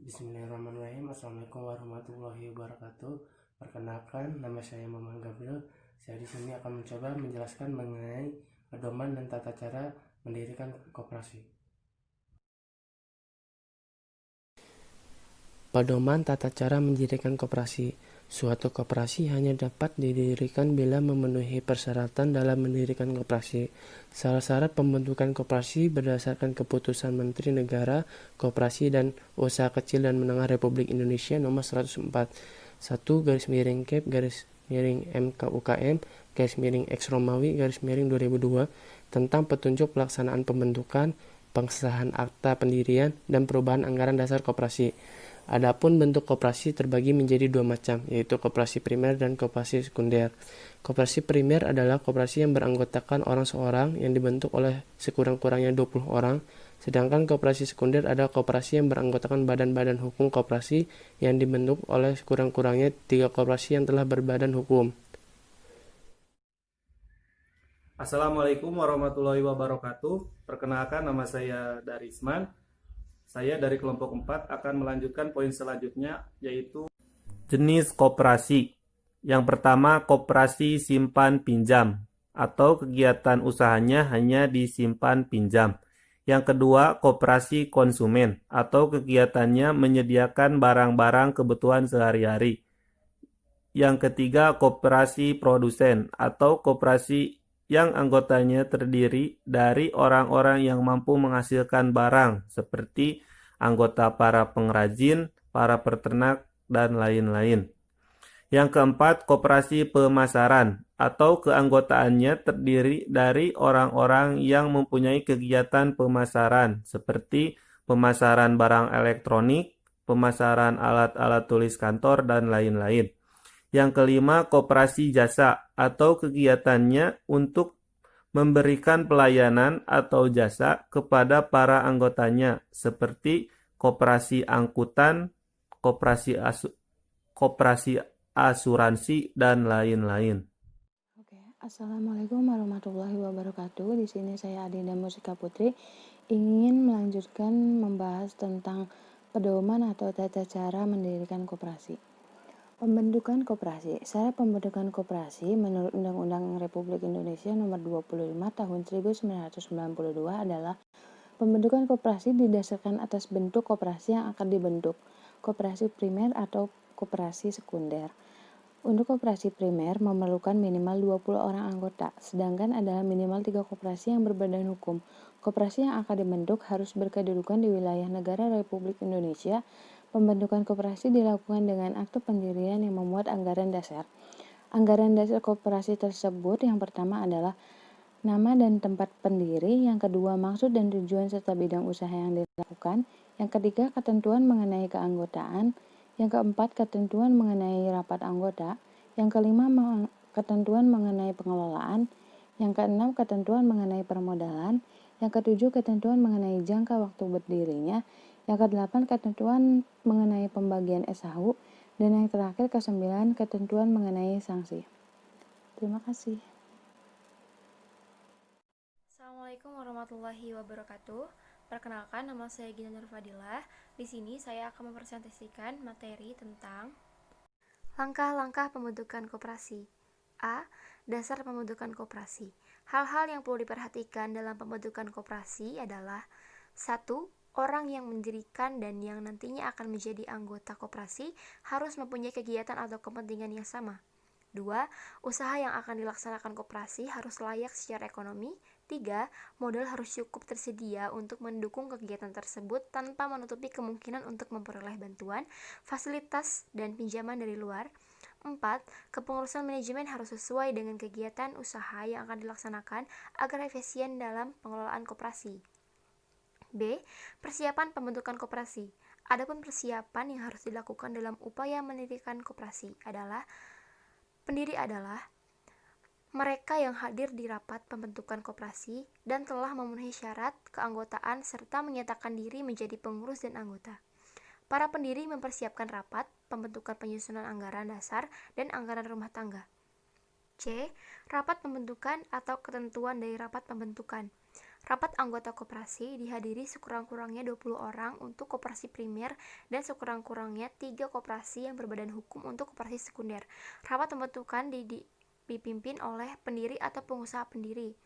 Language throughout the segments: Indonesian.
Bismillahirrahmanirrahim. Assalamualaikum warahmatullahi wabarakatuh. Perkenalkan, nama saya Muhammad Gabriel. Saya di sini akan mencoba menjelaskan mengenai pedoman dan tata cara mendirikan koperasi. Pedoman tata cara mendirikan koperasi. Suatu koperasi hanya dapat didirikan bila memenuhi persyaratan dalam mendirikan koperasi. Salah syarat pembentukan koperasi berdasarkan keputusan Menteri Negara Koperasi dan Usaha Kecil dan Menengah Republik Indonesia nomor 104 1/Kep/MKUKM X Romawi _2002 tentang petunjuk pelaksanaan pembentukan, pengesahan akta pendirian, dan perubahan anggaran dasar koperasi. Adapun bentuk koperasi terbagi menjadi dua macam, yaitu koperasi primer dan koperasi sekunder. Koperasi primer adalah koperasi yang beranggotakan orang seorang yang dibentuk oleh sekurang-kurangnya 20 orang, sedangkan koperasi sekunder adalah koperasi yang beranggotakan badan-badan hukum koperasi yang dibentuk oleh sekurang-kurangnya 3 koperasi yang telah berbadan hukum. Assalamualaikum warahmatullahi wabarakatuh. Perkenalkan, nama saya Darisman. Saya dari kelompok 4 akan melanjutkan poin selanjutnya, yaitu jenis koperasi. Yang pertama, koperasi simpan pinjam atau kegiatan usahanya hanya disimpan pinjam. Yang kedua, koperasi konsumen atau kegiatannya menyediakan barang-barang kebutuhan sehari-hari. Yang ketiga, koperasi produsen atau koperasi yang anggotanya terdiri dari orang-orang yang mampu menghasilkan barang seperti anggota para pengrajin, para peternak, dan lain-lain. Yang keempat, koperasi pemasaran atau keanggotaannya terdiri dari orang-orang yang mempunyai kegiatan pemasaran seperti pemasaran barang elektronik, pemasaran alat-alat tulis kantor, dan lain-lain. Yang kelima, koperasi jasa atau kegiatannya untuk memberikan pelayanan atau jasa kepada para anggotanya seperti koperasi angkutan, koperasi asuransi, dan lain-lain. Assalamualaikum warahmatullahi wabarakatuh. Di sini saya Adinda Musika Putri ingin melanjutkan membahas tentang pedoman atau tata cara mendirikan koperasi. Pembentukan koperasi. Syarat pembentukan koperasi menurut Undang-Undang Republik Indonesia Nomor 25 Tahun 1992 adalah pembentukan koperasi didasarkan atas bentuk koperasi yang akan dibentuk, koperasi primer atau koperasi sekunder. Untuk koperasi primer memerlukan minimal 20 orang anggota, sedangkan adalah minimal 3 koperasi yang berbadan hukum. Koperasi yang akan dibentuk harus berkedudukan di wilayah negara Republik Indonesia. Pembentukan koperasi dilakukan dengan akte pendirian yang memuat anggaran dasar. Anggaran dasar koperasi tersebut yang pertama adalah nama dan tempat pendiri, yang kedua maksud dan tujuan serta bidang usaha yang dilakukan, yang ketiga ketentuan mengenai keanggotaan, yang keempat ketentuan mengenai rapat anggota, yang kelima ketentuan mengenai pengelolaan, yang keenam ketentuan mengenai permodalan, yang ketujuh ketentuan mengenai jangka waktu berdirinya, yang kedelapan ketentuan mengenai pembagian SHU, dan yang terakhir kesembilan ketentuan mengenai sanksi. Terima kasih. Assalamualaikum warahmatullahi wabarakatuh. Perkenalkan, nama saya Gina Nurfadilah. Di sini saya akan mempresentasikan materi tentang langkah-langkah pembentukan koperasi. A. Dasar pembentukan koperasi. Hal-hal yang perlu diperhatikan dalam pembentukan koperasi adalah 1. Orang yang mendirikan dan yang nantinya akan menjadi anggota koperasi harus mempunyai kegiatan atau kepentingan yang sama. 2. Usaha yang akan dilaksanakan koperasi harus layak secara ekonomi. 3. Modal harus cukup tersedia untuk mendukung kegiatan tersebut tanpa menutupi kemungkinan untuk memperoleh bantuan, fasilitas, dan pinjaman dari luar. 4. Kepengurusan manajemen harus sesuai dengan kegiatan usaha yang akan dilaksanakan agar efisien dalam pengelolaan koperasi. B. Persiapan pembentukan koperasi. Adapun persiapan yang harus dilakukan dalam upaya mendirikan koperasi adalah pendiri adalah mereka yang hadir di rapat pembentukan koperasi dan telah memenuhi syarat keanggotaan serta menyatakan diri menjadi pengurus dan anggota. Para pendiri mempersiapkan rapat pembentukan penyusunan anggaran dasar dan anggaran rumah tangga. C. Rapat pembentukan atau ketentuan dari rapat pembentukan. Rapat anggota koperasi dihadiri sekurang-kurangnya 20 orang untuk koperasi primer dan sekurang-kurangnya 3 koperasi yang berbadan hukum untuk koperasi sekunder. Rapat pembentukan dipimpin oleh pendiri atau pengusaha pendiri.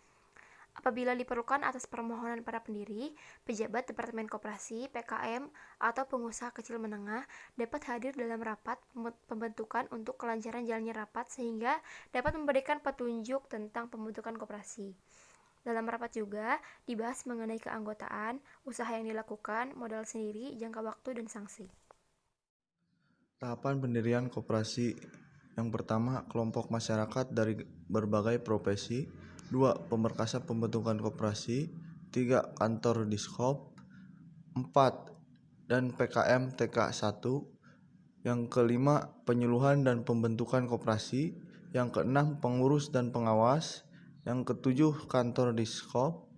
Apabila diperlukan atas permohonan para pendiri, pejabat Departemen Koperasi, PKM, atau pengusaha kecil menengah dapat hadir dalam rapat pembentukan untuk kelancaran jalannya rapat sehingga dapat memberikan petunjuk tentang pembentukan koperasi. Dalam rapat juga dibahas mengenai keanggotaan, usaha yang dilakukan, modal sendiri, jangka waktu, dan sanksi. Tahapan pendirian koperasi. Yang pertama, kelompok masyarakat dari berbagai profesi. 2. Pemerkasa pembentukan koperasi. 3. Kantor Diskop. 4. Dan PKM TK 1. Yang kelima, penyuluhan dan pembentukan koperasi. Yang keenam, pengurus dan pengawas. Yang ketujuh, kantor Diskop.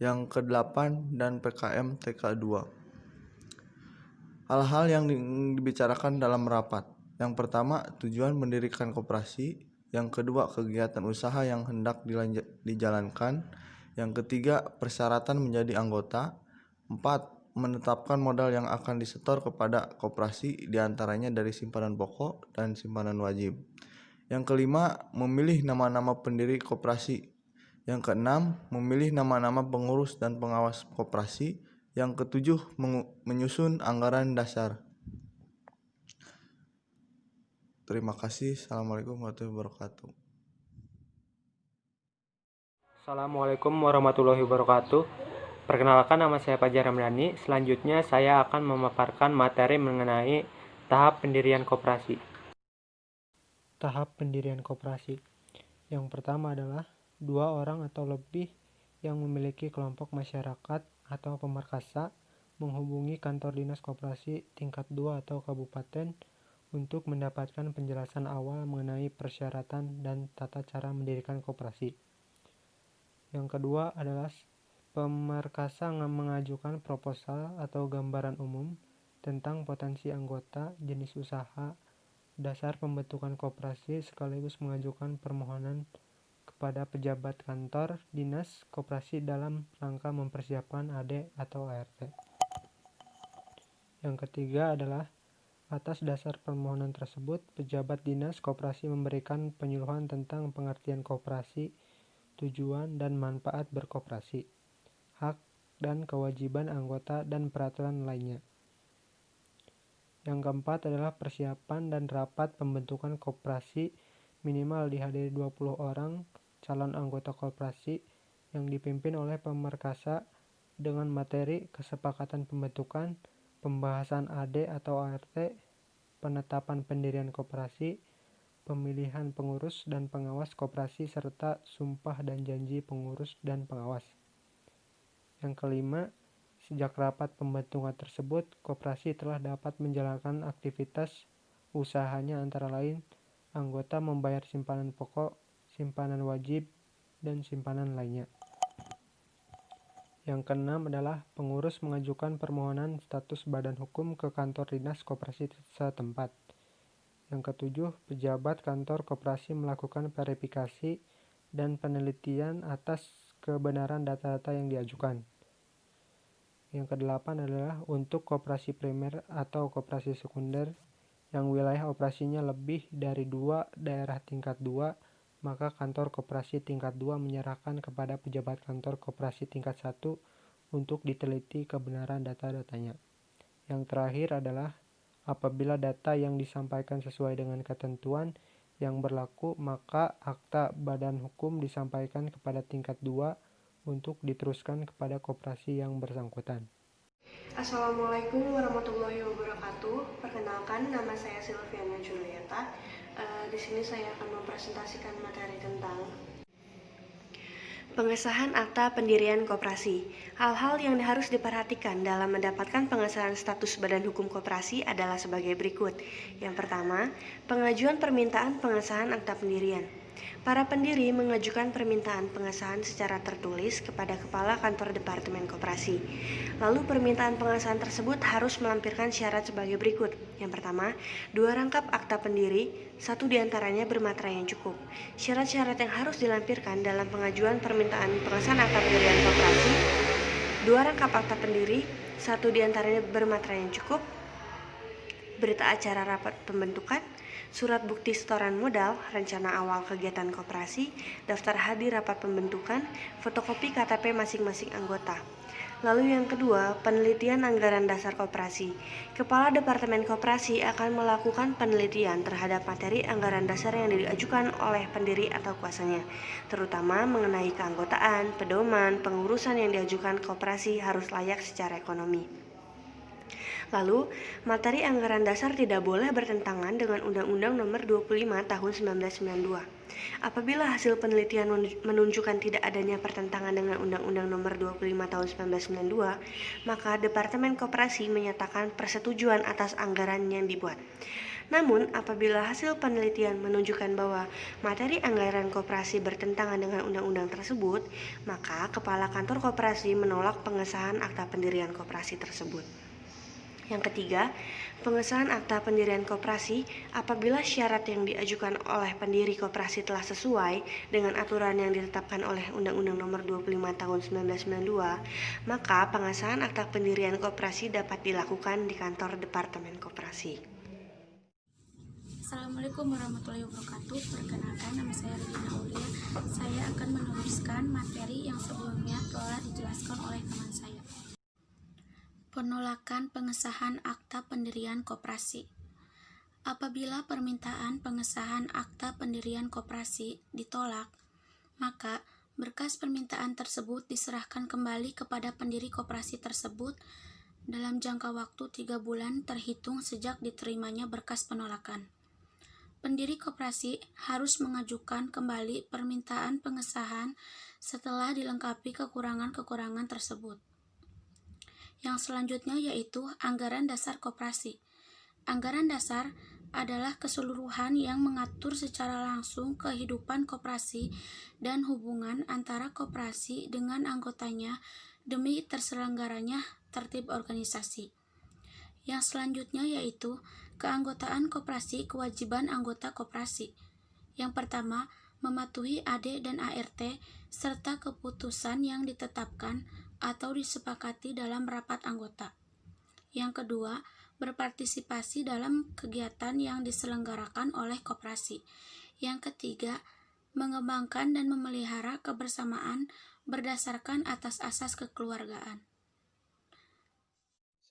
Yang kedelapan, dan PKM TK 2. Hal-hal yang dibicarakan dalam rapat. Yang pertama, tujuan mendirikan koperasi. Yang kedua, kegiatan usaha yang hendak dijalankan. Yang ketiga, persyaratan menjadi anggota. 4. Menetapkan modal yang akan disetor kepada koperasi, diantaranya dari simpanan pokok dan simpanan wajib. Yang kelima, memilih nama-nama pendiri koperasi. Yang keenam, memilih nama-nama pengurus dan pengawas koperasi. Yang ketujuh, menyusun anggaran dasar. Terima kasih. Assalamualaikum warahmatullahi wabarakatuh. Assalamualaikum warahmatullahi wabarakatuh. Perkenalkan, nama saya Fajar Ramdhani. Selanjutnya saya akan memaparkan materi mengenai tahap pendirian koperasi. Tahap pendirian koperasi. Yang pertama adalah 2 orang atau lebih yang memiliki kelompok masyarakat atau pemerkasa menghubungi kantor dinas koperasi tingkat 2 atau kabupaten untuk mendapatkan penjelasan awal mengenai persyaratan dan tata cara mendirikan koperasi. Yang kedua adalah pemerkasa mengajukan proposal atau gambaran umum tentang potensi anggota, jenis usaha, dasar pembentukan koperasi, sekaligus mengajukan permohonan kepada pejabat kantor dinas koperasi dalam rangka mempersiapkan AD atau ART. Yang ketiga adalah atas dasar permohonan tersebut, pejabat dinas koperasi memberikan penyuluhan tentang pengertian koperasi, tujuan dan manfaat berkoperasi, hak dan kewajiban anggota dan peraturan lainnya. Yang keempat adalah persiapan dan rapat pembentukan koperasi minimal dihadiri 20 orang calon anggota koperasi yang dipimpin oleh pemerkasa dengan materi kesepakatan pembentukan, pembahasan AD atau ART, penetapan pendirian koperasi, pemilihan pengurus dan pengawas koperasi serta sumpah dan janji pengurus dan pengawas. Yang kelima, sejak rapat pembentukan tersebut, koperasi telah dapat menjalankan aktivitas usahanya antara lain anggota membayar simpanan pokok, simpanan wajib, dan simpanan lainnya. Yang keenam adalah pengurus mengajukan permohonan status badan hukum ke kantor dinas koperasi setempat. Yang ketujuh, pejabat kantor koperasi melakukan verifikasi dan penelitian atas kebenaran data-data yang diajukan. Yang kedelapan adalah untuk koperasi primer atau koperasi sekunder yang wilayah operasinya lebih dari 2 daerah tingkat 2, maka kantor koperasi tingkat 2 menyerahkan kepada pejabat kantor koperasi tingkat 1 untuk diteliti kebenaran data-datanya. Yang terakhir adalah apabila data yang disampaikan sesuai dengan ketentuan yang berlaku, maka akta badan hukum disampaikan kepada tingkat 2 untuk diteruskan kepada koperasi yang bersangkutan. Assalamualaikum warahmatullahi wabarakatuh. Perkenalkan, nama saya Silviana Julieta. Di sini saya akan mempresentasikan materi tentang pengesahan akta pendirian koperasi. Hal-hal yang harus diperhatikan dalam mendapatkan pengesahan status badan hukum koperasi adalah sebagai berikut. Yang pertama, pengajuan permintaan pengesahan akta pendirian. Para pendiri mengajukan permintaan pengesahan secara tertulis kepada Kepala Kantor Departemen Koperasi. Lalu permintaan pengesahan tersebut harus melampirkan syarat sebagai berikut. Yang pertama, 2 rangkap akta pendiri, 1 diantaranya bermaterai yang cukup. Syarat-syarat yang harus dilampirkan dalam pengajuan permintaan pengesahan akta pendirian koperasi: 2 rangkap akta pendiri, 1 diantaranya bermaterai yang cukup, berita acara rapat pembentukan, surat bukti setoran modal, rencana awal kegiatan koperasi, daftar hadir rapat pembentukan, fotokopi KTP masing-masing anggota. Lalu yang kedua, penelitian anggaran dasar koperasi. Kepala Departemen Koperasi akan melakukan penelitian terhadap materi anggaran dasar yang diajukan oleh pendiri atau kuasanya, terutama mengenai keanggotaan, pedoman, pengurusan yang diajukan koperasi harus layak secara ekonomi. Lalu, materi anggaran dasar tidak boleh bertentangan dengan Undang-Undang Nomor 25 Tahun 1992. Apabila hasil penelitian menunjukkan tidak adanya pertentangan dengan Undang-Undang Nomor 25 Tahun 1992, maka Departemen Koperasi menyatakan persetujuan atas anggaran yang dibuat. Namun, apabila hasil penelitian menunjukkan bahwa materi anggaran koperasi bertentangan dengan undang-undang tersebut, maka Kepala Kantor Koperasi menolak pengesahan akta pendirian koperasi tersebut. Yang ketiga, pengesahan akta pendirian koperasi apabila syarat yang diajukan oleh pendiri koperasi telah sesuai dengan aturan yang ditetapkan oleh Undang-Undang Nomor 25 Tahun 1992, maka pengesahan akta pendirian koperasi dapat dilakukan di kantor Departemen Koperasi. Assalamualaikum warahmatullahi wabarakatuh. Perkenalkan, nama saya Regina Aulia. Saya akan meneruskan materi yang sebelumnya telah dijelaskan oleh teman saya. Penolakan pengesahan akta pendirian koperasi. Apabila permintaan pengesahan akta pendirian koperasi ditolak, maka berkas permintaan tersebut diserahkan kembali kepada pendiri koperasi tersebut dalam jangka waktu 3 bulan terhitung sejak diterimanya berkas penolakan. Pendiri koperasi harus mengajukan kembali permintaan pengesahan setelah dilengkapi kekurangan-kekurangan tersebut. Yang selanjutnya yaitu anggaran dasar koperasi. Anggaran dasar adalah keseluruhan yang mengatur secara langsung kehidupan koperasi dan hubungan antara koperasi dengan anggotanya demi terselenggaranya tertib organisasi. Yang selanjutnya yaitu keanggotaan koperasi, kewajiban anggota koperasi. Yang pertama, mematuhi AD dan ART serta keputusan yang ditetapkan atau disepakati dalam rapat anggota. Yang kedua, berpartisipasi dalam kegiatan yang diselenggarakan oleh koperasi. Yang ketiga, mengembangkan dan memelihara kebersamaan berdasarkan atas asas kekeluargaan.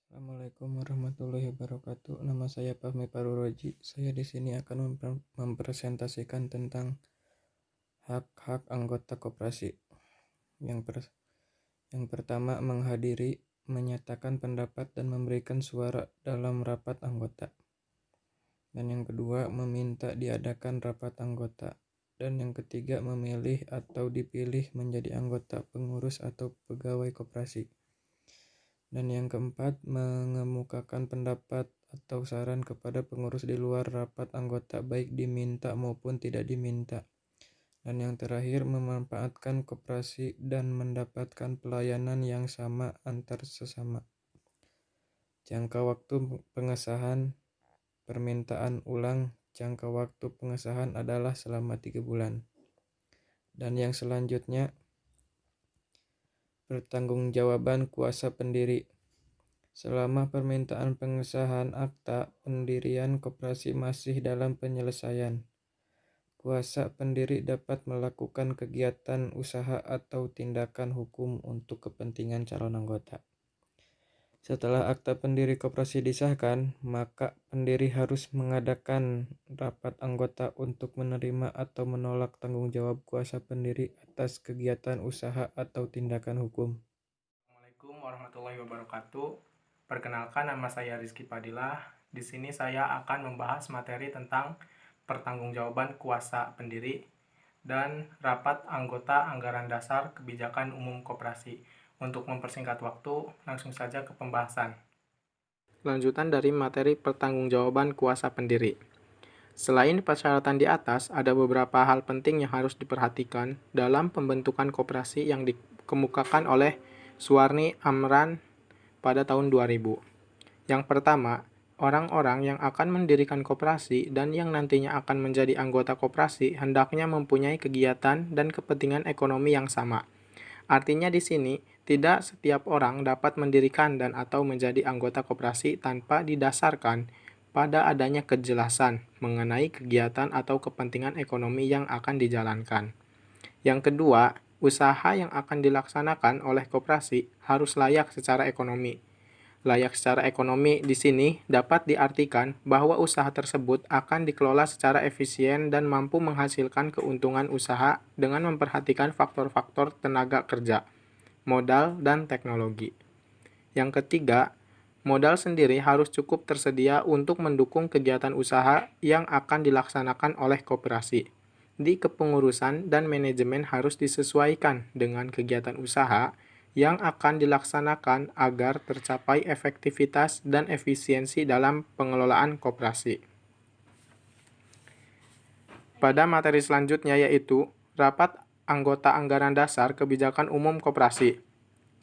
Assalamualaikum warahmatullahi wabarakatuh. Nama saya Fahmi Paruroji. Saya di sini akan mempresentasikan tentang hak-hak anggota koperasi. Yang pertama, menghadiri, menyatakan pendapat dan memberikan suara dalam rapat anggota. Dan yang kedua, meminta diadakan rapat anggota. Dan yang ketiga, memilih atau dipilih menjadi anggota pengurus atau pegawai koperasi. Dan yang keempat, mengemukakan pendapat atau saran kepada pengurus di luar rapat anggota baik diminta maupun tidak diminta. Dan yang terakhir, memanfaatkan koperasi dan mendapatkan pelayanan yang sama antar sesama. Jangka waktu pengesahan permintaan ulang, jangka waktu pengesahan adalah selama 3 bulan. Dan yang selanjutnya, pertanggungjawaban kuasa pendiri. Selama permintaan pengesahan akta pendirian koperasi masih dalam penyelesaian, kuasa pendiri dapat melakukan kegiatan usaha atau tindakan hukum untuk kepentingan calon anggota. Setelah akta pendiri koperasi disahkan, maka pendiri harus mengadakan rapat anggota untuk menerima atau menolak tanggung jawab kuasa pendiri atas kegiatan usaha atau tindakan hukum. Assalamualaikum warahmatullahi wabarakatuh. Perkenalkan, nama saya Rizky Fadilah. Di sini saya akan membahas materi tentang pertanggungjawaban kuasa pendiri dan rapat anggota anggaran dasar kebijakan umum koperasi. Untuk mempersingkat waktu, langsung saja ke pembahasan. Lanjutan dari materi pertanggungjawaban kuasa pendiri. Selain persyaratan di atas, ada beberapa hal penting yang harus diperhatikan dalam pembentukan koperasi yang dikemukakan oleh Suwarni Amran pada tahun 2000. Yang pertama, orang-orang yang akan mendirikan koperasi dan yang nantinya akan menjadi anggota koperasi hendaknya mempunyai kegiatan dan kepentingan ekonomi yang sama. Artinya di sini, tidak setiap orang dapat mendirikan dan atau menjadi anggota koperasi tanpa didasarkan pada adanya kejelasan mengenai kegiatan atau kepentingan ekonomi yang akan dijalankan. Yang kedua, usaha yang akan dilaksanakan oleh koperasi harus layak secara ekonomi. Layak secara ekonomi di sini dapat diartikan bahwa usaha tersebut akan dikelola secara efisien dan mampu menghasilkan keuntungan usaha dengan memperhatikan faktor-faktor tenaga kerja, modal, dan teknologi. Yang ketiga, modal sendiri harus cukup tersedia untuk mendukung kegiatan usaha yang akan dilaksanakan oleh koperasi. Di kepengurusan dan manajemen harus disesuaikan dengan kegiatan usaha yang akan dilaksanakan agar tercapai efektivitas dan efisiensi dalam pengelolaan koperasi. Pada materi selanjutnya yaitu rapat anggota anggaran dasar kebijakan umum koperasi.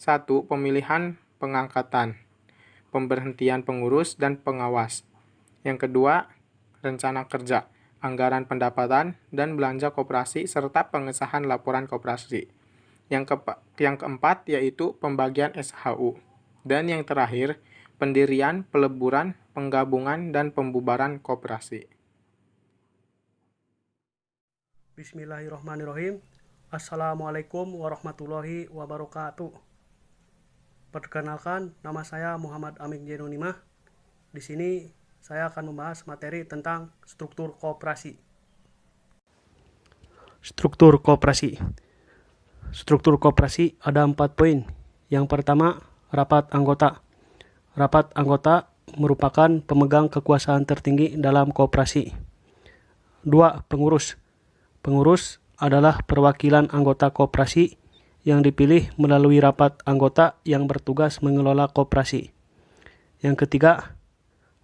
1. Pemilihan pengangkatan, pemberhentian pengurus dan pengawas. Yang kedua, rencana kerja, anggaran pendapatan dan belanja koperasi serta pengesahan laporan koperasi. Yang keempat yaitu pembagian SHU. Dan yang terakhir, pendirian, peleburan, penggabungan, dan pembubaran koperasi. Bismillahirrahmanirrahim. Assalamualaikum warahmatullahi wabarakatuh. Perkenalkan, nama saya Muhammad Aming Jenunimah. Di sini saya akan membahas materi tentang struktur koperasi. Struktur koperasi. Struktur koperasi ada 4 poin. Yang pertama, rapat anggota. Rapat anggota merupakan pemegang kekuasaan tertinggi dalam koperasi. 2. Pengurus. Pengurus adalah perwakilan anggota koperasi yang dipilih melalui rapat anggota yang bertugas mengelola koperasi. Yang ketiga,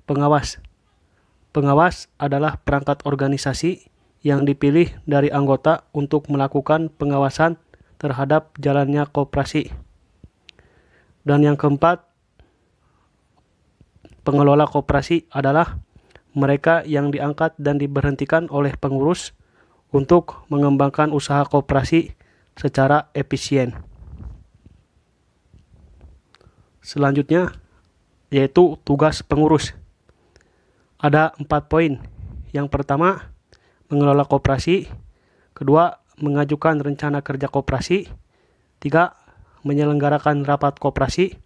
pengawas. Pengawas adalah perangkat organisasi yang dipilih dari anggota untuk melakukan pengawasan terhadap jalannya koperasi. Dan yang keempat, pengelola koperasi adalah mereka yang diangkat dan diberhentikan oleh pengurus untuk mengembangkan usaha koperasi secara efisien. Selanjutnya yaitu tugas pengurus. Ada 4 poin. Yang pertama, mengelola koperasi. Kedua, mengajukan rencana kerja koperasi. 3. Menyelenggarakan rapat koperasi.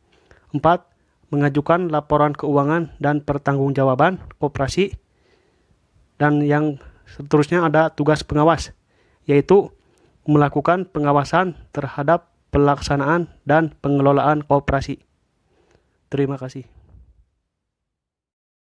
4. Mengajukan laporan keuangan dan pertanggungjawaban koperasi. Dan yang seterusnya ada tugas pengawas, yaitu melakukan pengawasan terhadap pelaksanaan dan pengelolaan koperasi. Terima kasih.